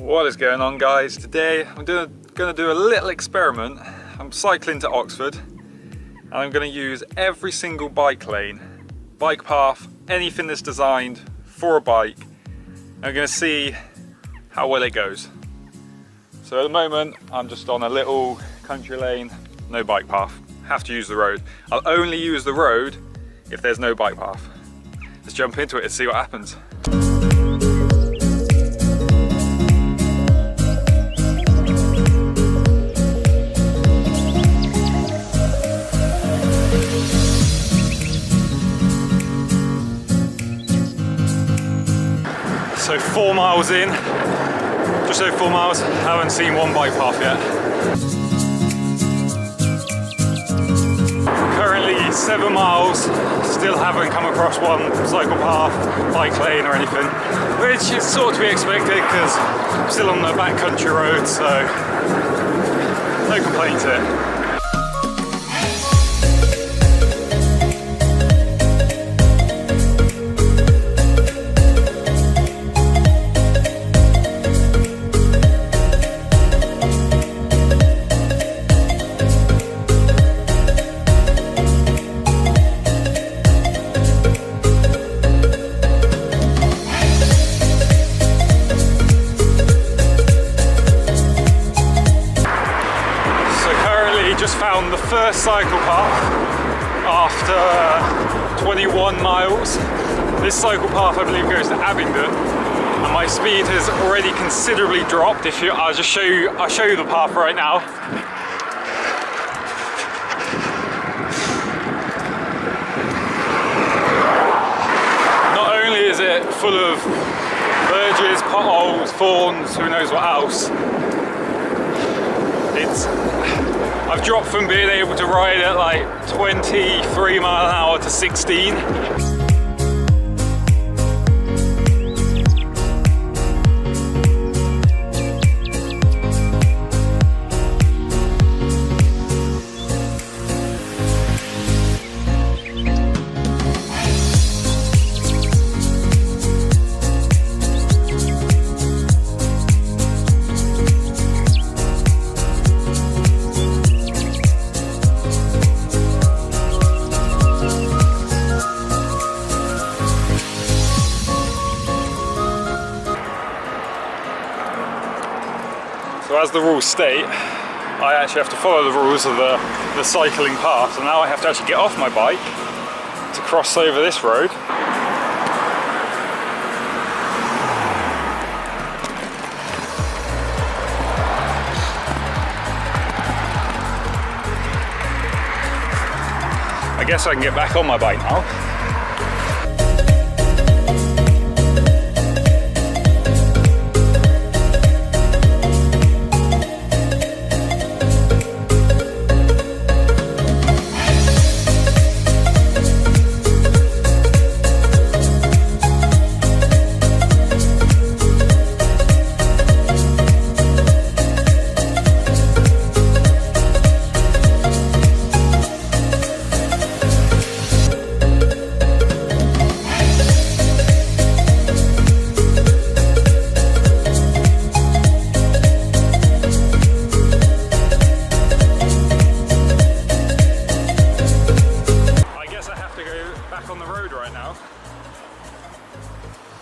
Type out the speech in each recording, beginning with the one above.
What is going on, guys? Today I'm going to do a little experiment. I'm cycling to Oxford and I'm going to use every single bike lane, bike path, anything that's designed for a bike. I'm going to see how well it goes. So at the moment I'm just on a little country lane, no bike path, have to use the road. I'll only use the road if there's no bike path. Let's jump into it and see what happens. So 4 miles in, just over 4 miles, haven't seen one bike path yet. Currently 7 miles, still haven't come across one cycle path, bike lane or anything, which is sort of to be expected because I'm still on the backcountry road, so no complaints here. Just found the first cycle path after 21 miles. This cycle path I believe goes to Abingdon and my speed has already considerably dropped. I'll show you the path right now. Not only is it full of verges, potholes, thorns, who knows what else, I've dropped from being able to ride at like 23 mile an hour to 16. So as the rules state, I actually have to follow the rules of the cycling path, and now I have to actually get off my bike to cross over this road. I guess I can get back on my bike now.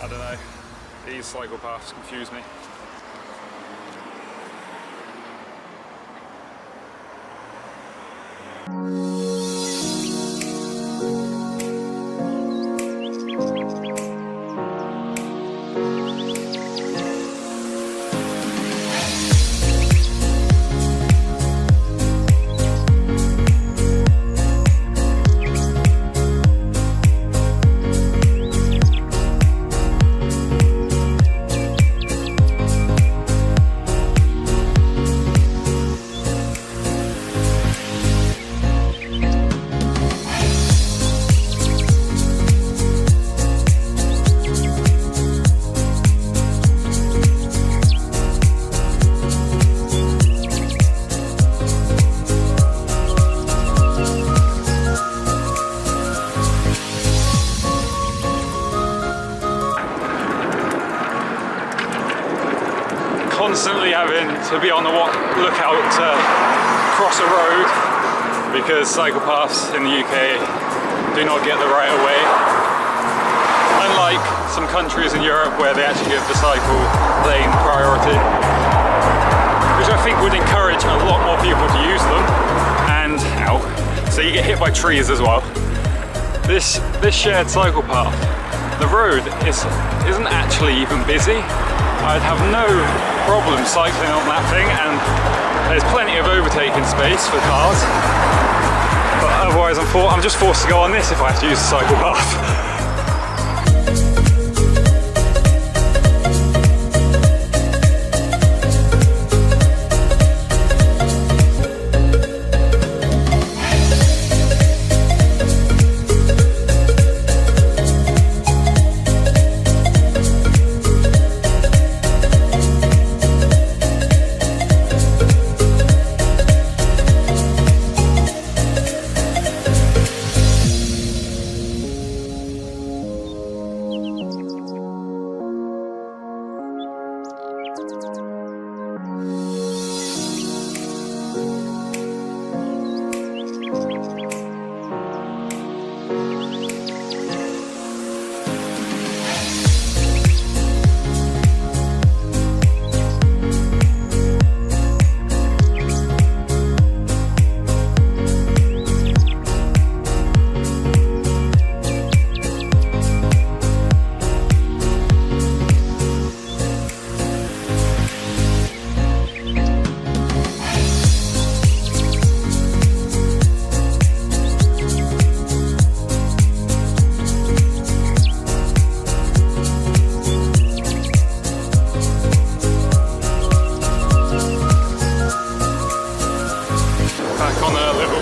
I don't know, these cycle paths confuse me. constantly having to be on the lookout to cross a road because cycle paths in the UK do not get the right of way. Unlike some countries in Europe where they actually give the cycle lane priority, which I think would encourage a lot more people to use them. And ow, so you get hit by trees as well. This shared cycle path, the road isn't actually even busy. I'd have no problem cycling on that thing, and there's plenty of overtaking space for cars. But otherwise I'm just forced to go on this if I have to use the cycle path.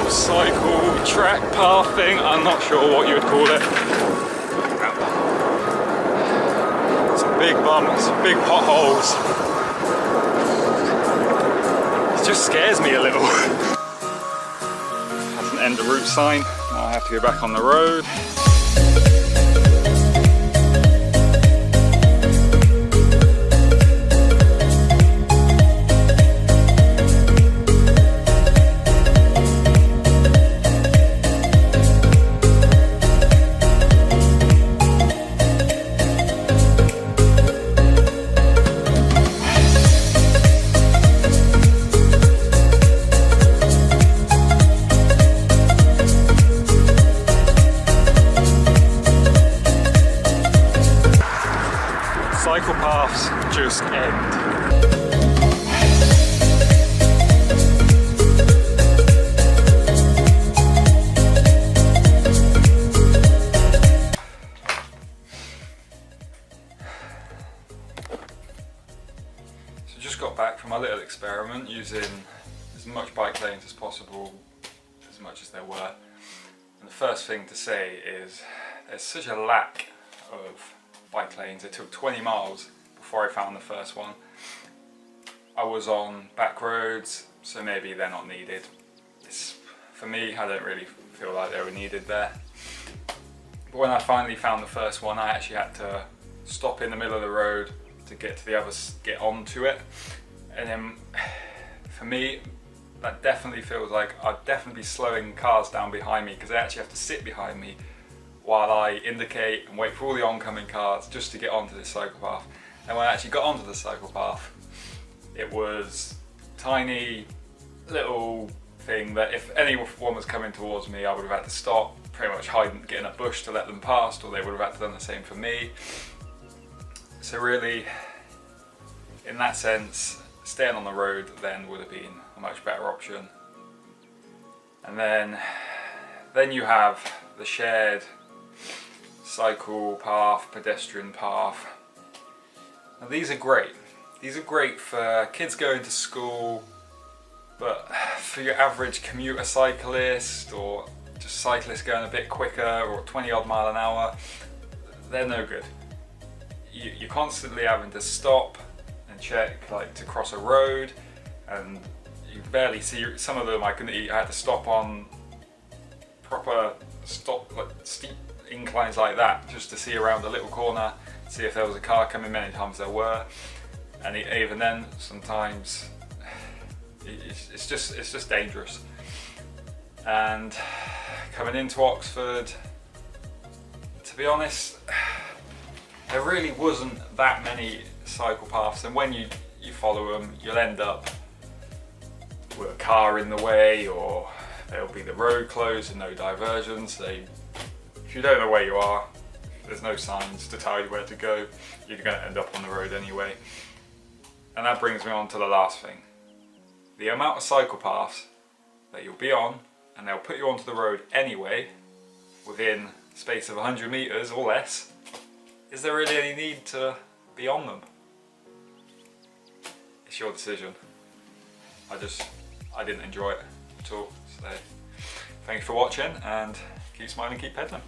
Cycle track path thing, I'm not sure what you would call it. Some big bumps, big potholes. It just scares me a little. That's an end of route sign. Now I have to go back on the road. Cycle paths just end. So just got back from my little experiment using as much bike lanes as possible, as much as there were. And the first thing to say is there's such a lack of bike lanes. It took 20 miles before I found the first one. I was on back roads, so maybe they're not needed. For me, I don't really feel like they were needed there. But when I finally found the first one, I actually had to stop in the middle of the road to get to the other, get onto it. And then, for me, that definitely feels like I'd definitely be slowing cars down behind me, because they actually have to sit behind me while I indicate and wait for all the oncoming cars just to get onto this cycle path. And when I actually got onto the cycle path, it was a tiny little thing that if anyone was coming towards me, I would have had to stop, pretty much hide and get in a bush to let them past, or they would have had to done the same for me. So really, in that sense, staying on the road then would have been a much better option. And then you have the shared cycle path, pedestrian path. Now these are great. These are great for kids going to school, but for your average commuter cyclist or just cyclists going a bit quicker or 20 odd mile an hour, they're no good. You're constantly having to stop and check, like, to cross a road, and you barely see some of them. I had to stop on proper like steep inclines like that just to see around a little corner, see if there was a car coming. Many times there were. and even then, sometimes it's just dangerous. And coming into Oxford, to be honest, there really wasn't that many cycle paths, and when you follow them, you'll end up with a car in the way, or there'll be the road closed and no diversions. If you don't know where you are, there's no signs to tell you where to go, you're going to end up on the road anyway. And that brings me on to the last thing. The amount of cycle paths that you'll be on, and they'll put you onto the road anyway, within a space of 100 meters or less. Is there really any need to be on them? It's your decision. I didn't enjoy it at all. So thanks for watching, and keep smiling, keep pedaling.